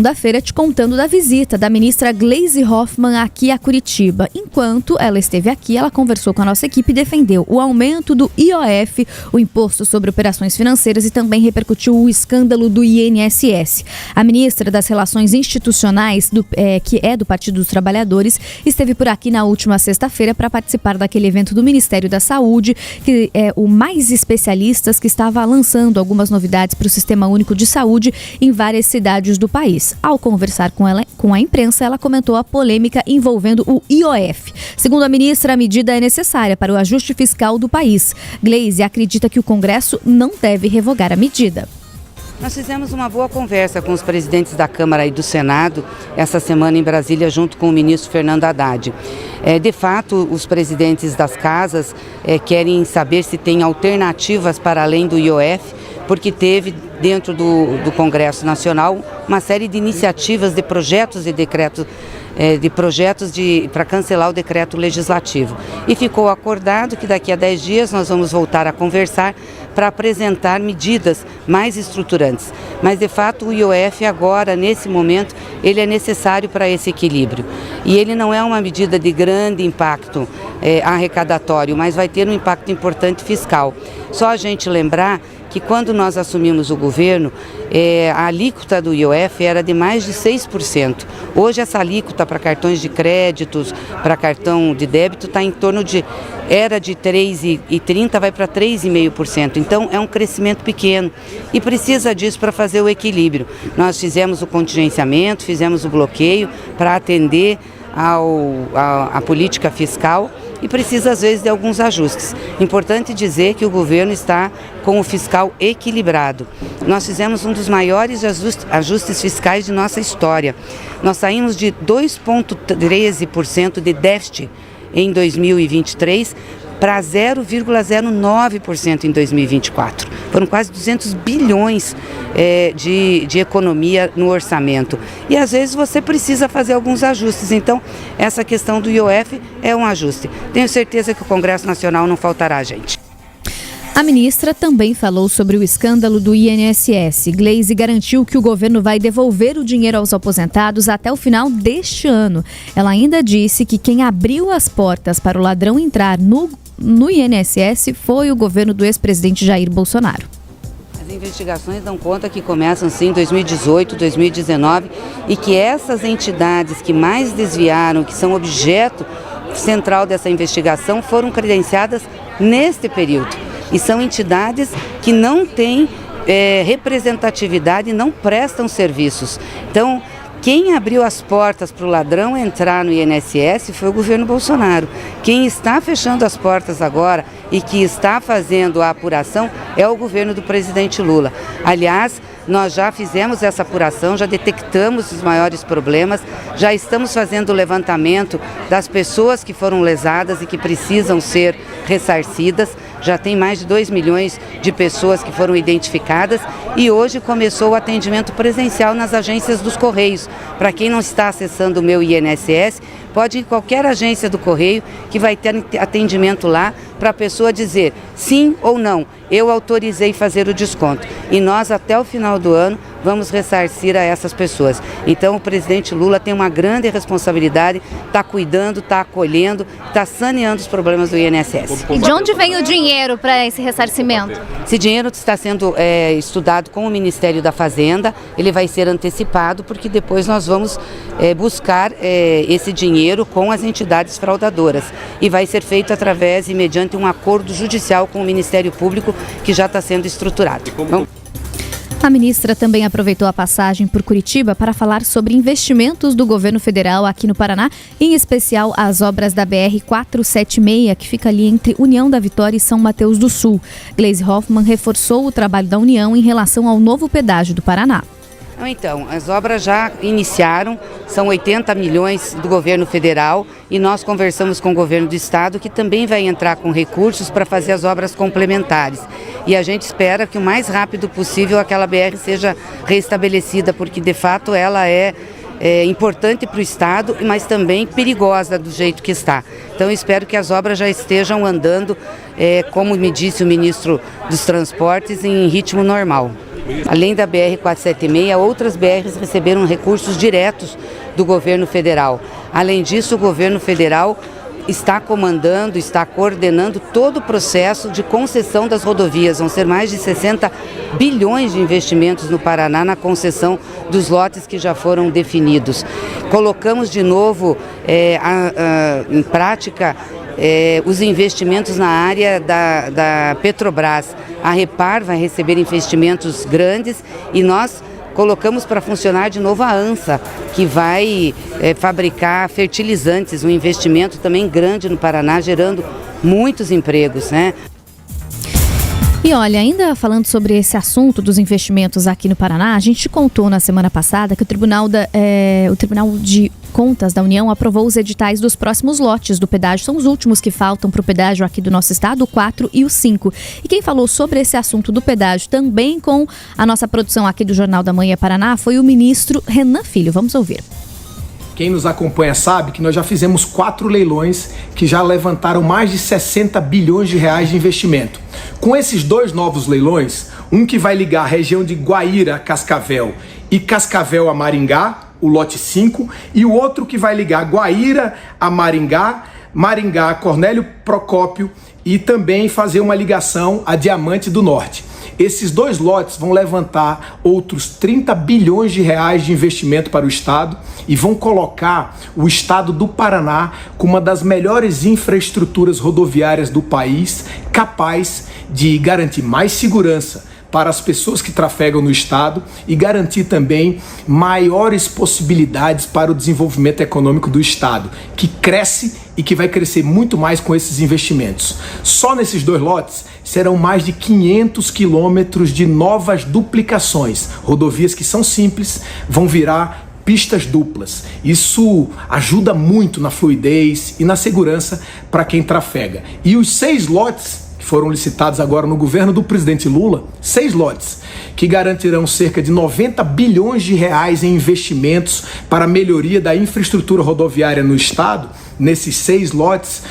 segunda-feira te contando da visita da ministra Gleisi Hoffmann aqui a Curitiba. Enquanto ela esteve aqui, ela conversou com a nossa equipe e defendeu o aumento do IOF, o Imposto sobre Operações Financeiras, e também repercutiu o escândalo do INSS. A ministra das Relações Institucionais, que é do Partido dos Trabalhadores, esteve por aqui na última sexta-feira para participar daquele evento do Ministério da Saúde, que é o Mais Especialistas, que estava lançando algumas novidades para o Sistema Único de Saúde em várias cidades do país. Ao conversar com a imprensa, ela comentou a polêmica envolvendo o IOF. Segundo a ministra, a medida é necessária para o ajuste fiscal do país. Gleisi acredita que o Congresso não deve revogar a medida. Nós fizemos uma boa conversa com os presidentes da Câmara e do Senado essa semana em Brasília, junto com o ministro Fernando Haddad. De fato, os presidentes das casas querem saber se tem alternativas para além do IOF, porque teve dentro do Congresso Nacional uma série de iniciativas de projetos e decretos para cancelar o decreto legislativo. E ficou acordado que daqui a 10 dias nós vamos voltar a conversar para apresentar medidas mais estruturantes. Mas, de fato, o IOF agora, nesse momento, ele é necessário para esse equilíbrio. E ele não é uma medida de grande impacto arrecadatório, mas vai ter um impacto importante fiscal. Só a gente lembrar que quando nós assumimos o governo, a alíquota do IOF era de mais de 6%. Hoje essa alíquota para cartões de créditos, para cartão de débito, está em torno era de 3,30%, vai para 3,5%. Então é um crescimento pequeno e precisa disso para fazer o equilíbrio. Nós fizemos o contingenciamento, fizemos o bloqueio para atender a política fiscal e precisa às vezes de alguns ajustes. Importante dizer que o governo está com o fiscal equilibrado. Nós fizemos um dos maiores ajustes fiscais de nossa história. Nós saímos de 2,13% de déficit em 2023 para 0,09% em 2024. Foram quase 200 bilhões de economia no orçamento. E às vezes você precisa fazer alguns ajustes. Então, essa questão do IOF é um ajuste. Tenho certeza que o Congresso Nacional não faltará a gente. A ministra também falou sobre o escândalo do INSS. Gleisi garantiu que o governo vai devolver o dinheiro aos aposentados até o final deste ano. Ela ainda disse que quem abriu as portas para o ladrão entrar no INSS foi o governo do ex-presidente Jair Bolsonaro. As investigações dão conta que começam sim em 2018, 2019 e que essas entidades que mais desviaram, que são objeto central dessa investigação, foram credenciadas neste período. E são entidades que não têm representatividade e não prestam serviços. Então, quem abriu as portas para o ladrão entrar no INSS foi o governo Bolsonaro. Quem está fechando as portas agora e que está fazendo a apuração é o governo do presidente Lula. Aliás, nós já fizemos essa apuração, já detectamos os maiores problemas, já estamos fazendo o levantamento das pessoas que foram lesadas e que precisam ser ressarcidas. Já tem mais de 2 milhões de pessoas que foram identificadas e hoje começou o atendimento presencial nas agências dos Correios. Para quem não está acessando o meu INSS, pode ir em qualquer agência do Correio que vai ter atendimento lá para a pessoa dizer sim ou não, eu autorizei fazer o desconto. E nós até o final do ano vamos ressarcir a essas pessoas. Então o presidente Lula tem uma grande responsabilidade, está cuidando, está acolhendo, está saneando os problemas do INSS. E de onde vem o dinheiro para esse ressarcimento? Esse dinheiro está sendo estudado com o Ministério da Fazenda, ele vai ser antecipado porque depois nós vamos buscar esse dinheiro com as entidades fraudadoras e vai ser feito através e mediante um acordo judicial com o Ministério Público que já está sendo estruturado. A ministra também aproveitou a passagem por Curitiba para falar sobre investimentos do governo federal aqui no Paraná, em especial as obras da BR-476, que fica ali entre União da Vitória e São Mateus do Sul. Gleisi Hoffmann reforçou o trabalho da União em relação ao novo pedágio do Paraná. Então, as obras já iniciaram, são 80 milhões do governo federal e nós conversamos com o governo do estado que também vai entrar com recursos para fazer as obras complementares. E a gente espera que o mais rápido possível aquela BR seja reestabelecida, porque de fato ela é importante para o estado, mas também perigosa do jeito que está. Então eu espero que as obras já estejam andando, como me disse o ministro dos Transportes, em ritmo normal. Além da BR-476, outras BRs receberam recursos diretos do governo federal. Além disso, o governo federal está comandando, está coordenando todo o processo de concessão das rodovias. Vão ser mais de 60 bilhões de investimentos no Paraná na concessão dos lotes que já foram definidos. Colocamos de novo em prática os investimentos na área da Petrobras. A Repar vai receber investimentos grandes e nós colocamos para funcionar de novo a ANSA, que vai fabricar fertilizantes, um investimento também grande no Paraná, gerando muitos empregos, né? E olha, ainda falando sobre esse assunto dos investimentos aqui no Paraná, a gente contou na semana passada que o Tribunal de Contas da União aprovou os editais dos próximos lotes do pedágio. São os últimos que faltam para o pedágio aqui do nosso estado, o 4 e o 5. E quem falou sobre esse assunto do pedágio também com a nossa produção aqui do Jornal da Manhã Paraná foi o ministro Renan Filho. Vamos ouvir. Quem nos acompanha sabe que nós já fizemos 4 leilões que já levantaram mais de 60 bilhões de reais de investimento. Com esses 2 novos leilões, um que vai ligar a região de Guaíra a Cascavel e Cascavel a Maringá, o lote 5, e o outro que vai ligar Guaíra a Maringá, Maringá a Cornélio Procópio e também fazer uma ligação a Diamante do Norte. Esses 2 lotes vão levantar outros 30 bilhões de reais de investimento para o estado e vão colocar o estado do Paraná com uma das melhores infraestruturas rodoviárias do país, capaz de garantir mais segurança para as pessoas que trafegam no estado e garantir também maiores possibilidades para o desenvolvimento econômico do estado, que cresce e que vai crescer muito mais com esses investimentos. Só nesses 2 lotes serão mais de 500 quilômetros de novas duplicações. Rodovias que são simples vão virar pistas duplas. Isso ajuda muito na fluidez e na segurança para quem trafega. E os 6 lotes que foram licitados agora no governo do presidente Lula, 6 lotes, que garantirão cerca de 90 bilhões de reais em investimentos para a melhoria da infraestrutura rodoviária no estado. Nesses 6 lotes,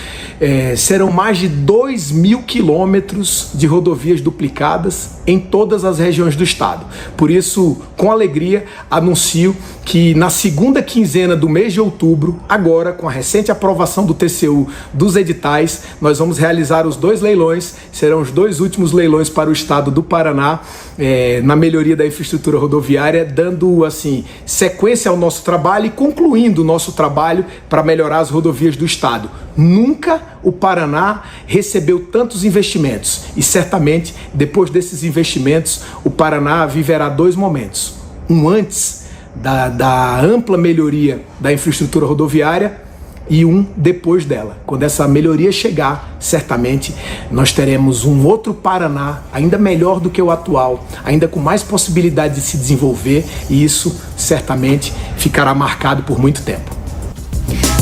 serão mais de 2.000 quilômetros de rodovias duplicadas em todas as regiões do estado. Por isso, com alegria, anuncio que na segunda quinzena do mês de outubro, agora com a recente aprovação do TCU dos editais, nós vamos realizar os 2 leilões, serão os 2 últimos leilões para o estado do Paraná, na melhoria da infraestrutura rodoviária, dando assim sequência ao nosso trabalho e concluindo o nosso trabalho para melhorar as rodovias do estado. Nunca o Paraná recebeu tantos investimentos e certamente depois desses investimentos o Paraná viverá 2 momentos. Um antes da ampla melhoria da infraestrutura rodoviária e um depois dela. Quando essa melhoria chegar, certamente nós teremos um outro Paraná ainda melhor do que o atual, ainda com mais possibilidade de se desenvolver, e isso certamente ficará marcado por muito tempo.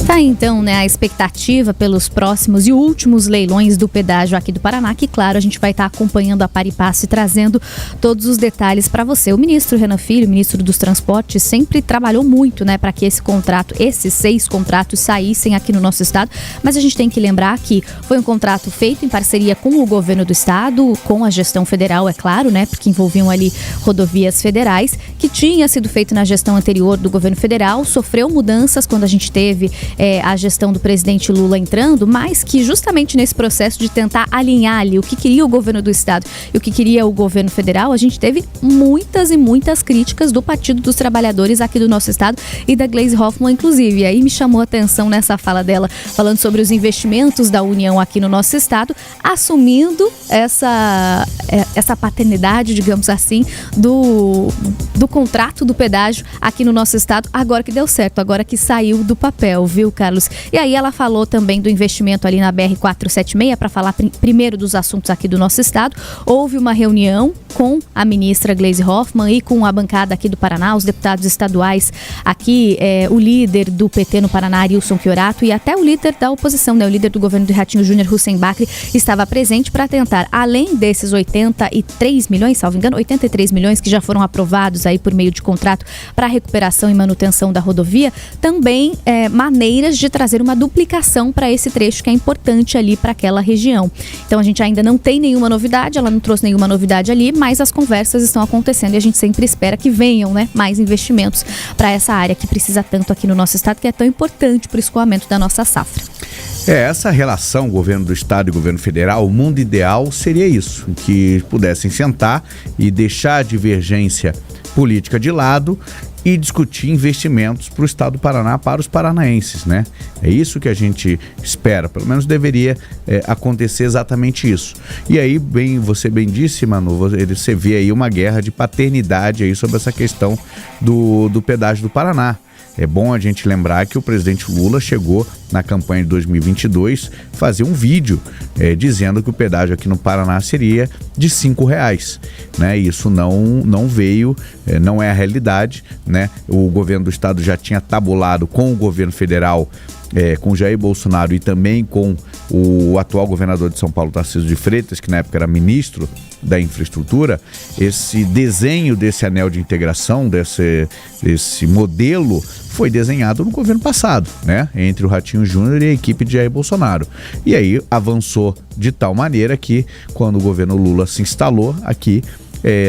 Tá então, né, a expectativa pelos próximos e últimos leilões do pedágio aqui do Paraná, que claro, a gente vai estar acompanhando a par e passo e trazendo todos os detalhes para você. O ministro Renan Filho, ministro dos Transportes, sempre trabalhou muito, né, para que esses 6 contratos saíssem aqui no nosso estado, mas a gente tem que lembrar que foi um contrato feito em parceria com o governo do estado, com a gestão federal, é claro, né, porque envolviam ali rodovias federais, que tinha sido feito na gestão anterior do governo federal, sofreu mudanças quando a gente teve a gestão do presidente Lula entrando, mas que justamente nesse processo de tentar alinhar ali o que queria o governo do estado e o que queria o governo federal, a gente teve muitas e muitas críticas do Partido dos Trabalhadores aqui do nosso estado e da Gleisi Hoffmann, inclusive. E aí me chamou a atenção nessa fala dela, falando sobre os investimentos da União aqui no nosso estado, assumindo essa paternidade, digamos assim, do contrato do pedágio aqui no nosso estado, agora que deu certo, agora que saiu do papel, viu, Carlos? E aí ela falou também do investimento ali na BR-476, para falar primeiro dos assuntos aqui do nosso estado. Houve uma reunião com a ministra Gleisi Hoffmann e com a bancada aqui do Paraná, os deputados estaduais aqui, o líder do PT no Paraná, Arilson Chiorato, e até o líder da oposição, né, o líder do governo do Ratinho Júnior, Hussein Bacri, estava presente para tentar, além desses 83 milhões, salvo engano, 83 milhões que já foram aprovados aí por meio de contrato para recuperação e manutenção da rodovia, também maneiras maneiras de trazer uma duplicação para esse trecho que é importante ali para aquela região. Então a gente ainda não tem nenhuma novidade, ela não trouxe nenhuma novidade ali, mas as conversas estão acontecendo e a gente sempre espera que venham, né, mais investimentos para essa área que precisa tanto aqui no nosso estado, que é tão importante para o escoamento da nossa safra. Essa relação governo do estado e governo federal, o mundo ideal seria isso, que pudessem sentar e deixar a divergência política de lado e discutir investimentos para o estado do Paraná, para os paranaenses, né? É isso que a gente espera, pelo menos deveria acontecer exatamente isso. E aí, você bem disse, Manu, você vê aí uma guerra de paternidade aí sobre essa questão do pedágio do Paraná. É bom a gente lembrar que o presidente Lula chegou na campanha de 2022 fazer um vídeo dizendo que o pedágio aqui no Paraná seria de R$5, né? Isso não veio, não é a realidade, né? O governo do estado já tinha tabulado com o governo federal, com Jair Bolsonaro e também com o atual governador de São Paulo, Tarcísio de Freitas, que na época era ministro da infraestrutura, esse desenho desse anel de integração, desse modelo, foi desenhado no governo passado, né? Entre o Ratinho Júnior e a equipe de Jair Bolsonaro. E aí avançou de tal maneira que, quando o governo Lula se instalou aqui,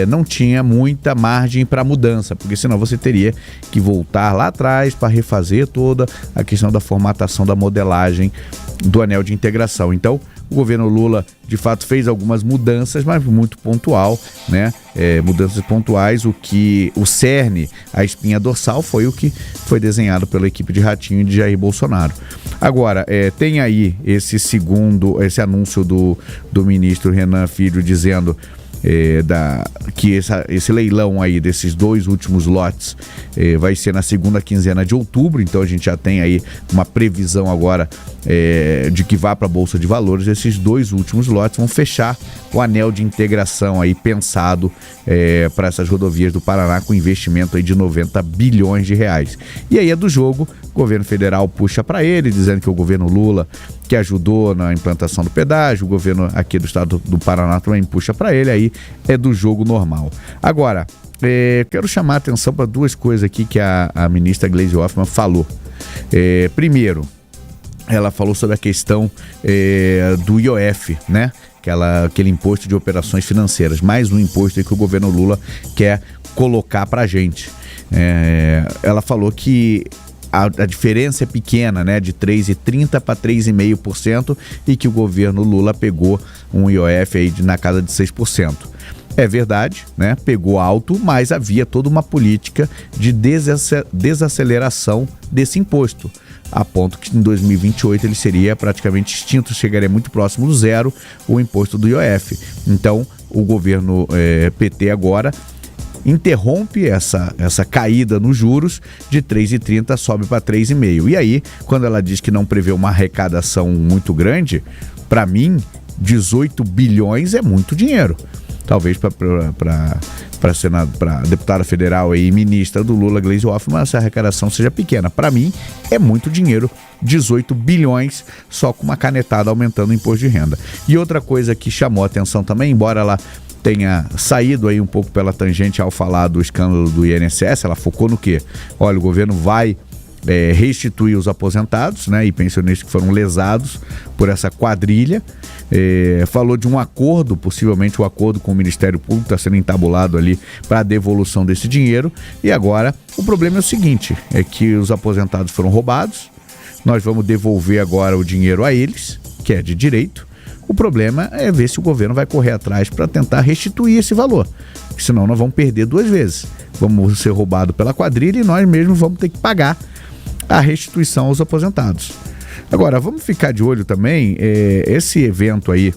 não tinha muita margem para mudança, porque senão você teria que voltar lá atrás para refazer toda a questão da formatação da modelagem do anel de integração. Então, o governo Lula, de fato, fez algumas mudanças, mas muito pontual, né? Mudanças pontuais, o cerne, a espinha dorsal, foi o que foi desenhado pela equipe de Ratinho e de Jair Bolsonaro. Agora, tem aí esse anúncio do ministro Renan Filho dizendo que esse leilão aí desses 2 últimos lotes vai ser na segunda quinzena de outubro, então a gente já tem aí uma previsão agora de que vá para a Bolsa de Valores. Esses 2 últimos lotes vão fechar o anel de integração aí pensado para essas rodovias do Paraná, com investimento aí de R$90 bilhões. E aí é do jogo, o governo federal puxa para ele, dizendo que o governo Lula que ajudou na implantação do pedágio, o governo aqui do estado do Paraná também puxa para ele, aí é do jogo normal. Agora, quero chamar a atenção para 2 coisas aqui que a ministra Gleisi Hoffmann falou. Primeiro, ela falou sobre a questão do IOF, né? Aquele imposto de operações financeiras, mais um imposto que o governo Lula quer colocar para a gente. Ela falou que a diferença é pequena, né, de 3,30% para 3,5%, e que o governo Lula pegou um IOF aí na casa de 6%. É verdade, né? Pegou alto, mas havia toda uma política de desaceleração desse imposto, a ponto que em 2028 ele seria praticamente extinto, chegaria muito próximo do zero o imposto do IOF. Então, o governo PT agora interrompe essa caída nos juros de 3,30, sobe para 3,5. E aí, quando ela diz que não prevê uma arrecadação muito grande, para mim, 18 bilhões é muito dinheiro. Talvez para deputada federal e ministra do Lula, Gleisi Hoffmann, essa arrecadação seja pequena. Para mim, é muito dinheiro, 18 bilhões, só com uma canetada aumentando o imposto de renda. E outra coisa que chamou a atenção também, embora ela tenha saído aí um pouco pela tangente ao falar do escândalo do INSS, ela focou no quê? Olha, o governo vai restituir os aposentados, né, e pensionistas que foram lesados por essa quadrilha. Falou de um acordo, possivelmente um acordo com o Ministério Público, está sendo entabulado ali para a devolução desse dinheiro. E agora, o problema é o seguinte, é que os aposentados foram roubados, nós vamos devolver agora o dinheiro a eles, que é de direito. O problema é ver se o governo vai correr atrás para tentar restituir esse valor, porque senão nós vamos perder 2 vezes. Vamos ser roubados pela quadrilha e nós mesmos vamos ter que pagar a restituição aos aposentados. Agora, vamos ficar de olho também, esse evento aí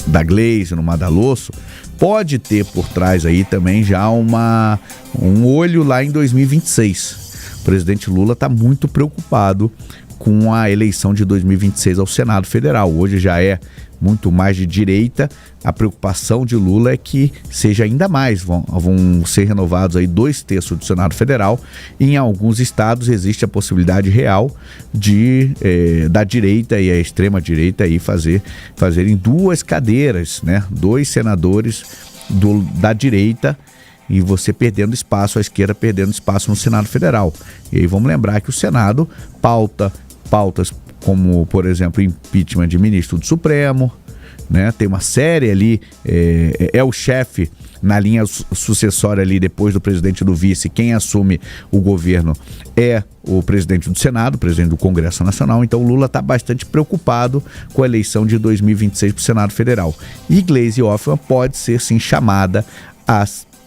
da Gleisi no Madalosso pode ter por trás aí também já um olho lá em 2026. O presidente Lula está muito preocupado com a eleição de 2026 ao Senado Federal. Hoje já é muito mais de direita. A preocupação de Lula é que seja ainda mais. Vão ser renovados aí 2/3 do Senado Federal. E em alguns estados existe a possibilidade real de da direita e a extrema direita aí fazerem 2 cadeiras, né? 2 senadores da direita e você perdendo espaço, a esquerda perdendo espaço no Senado Federal. E aí vamos lembrar que o Senado pautas como, por exemplo, impeachment de ministro do Supremo, né? Tem uma série ali, é o chefe na linha sucessória ali depois do presidente e do vice, quem assume o governo é o presidente do Senado, o presidente do Congresso Nacional. Então o Lula está bastante preocupado com a eleição de 2026 para o Senado Federal. E Gleisi Hoffmann pode ser sim chamada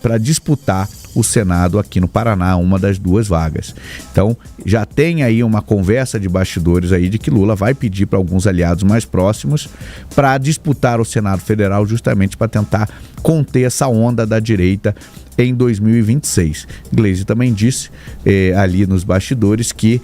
para disputar o Senado aqui no Paraná, uma das duas vagas. Então, já tem aí uma conversa de bastidores aí de que Lula vai pedir para alguns aliados mais próximos para disputar o Senado Federal, justamente para tentar conter essa onda da direita em 2026. Gleisi também disse ali nos bastidores que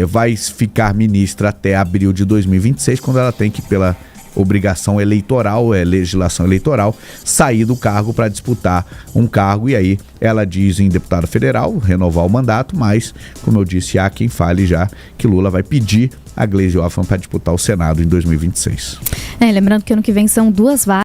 vai ficar ministra até abril de 2026, quando ela tem que, pela obrigação eleitoral, legislação eleitoral, sair do cargo para disputar um cargo. E aí ela diz em deputada federal renovar o mandato, mas, como eu disse, há quem fale já que Lula vai pedir a Gleisi Hoffmann para disputar o Senado em 2026. Lembrando que ano que vem são 2 vagas.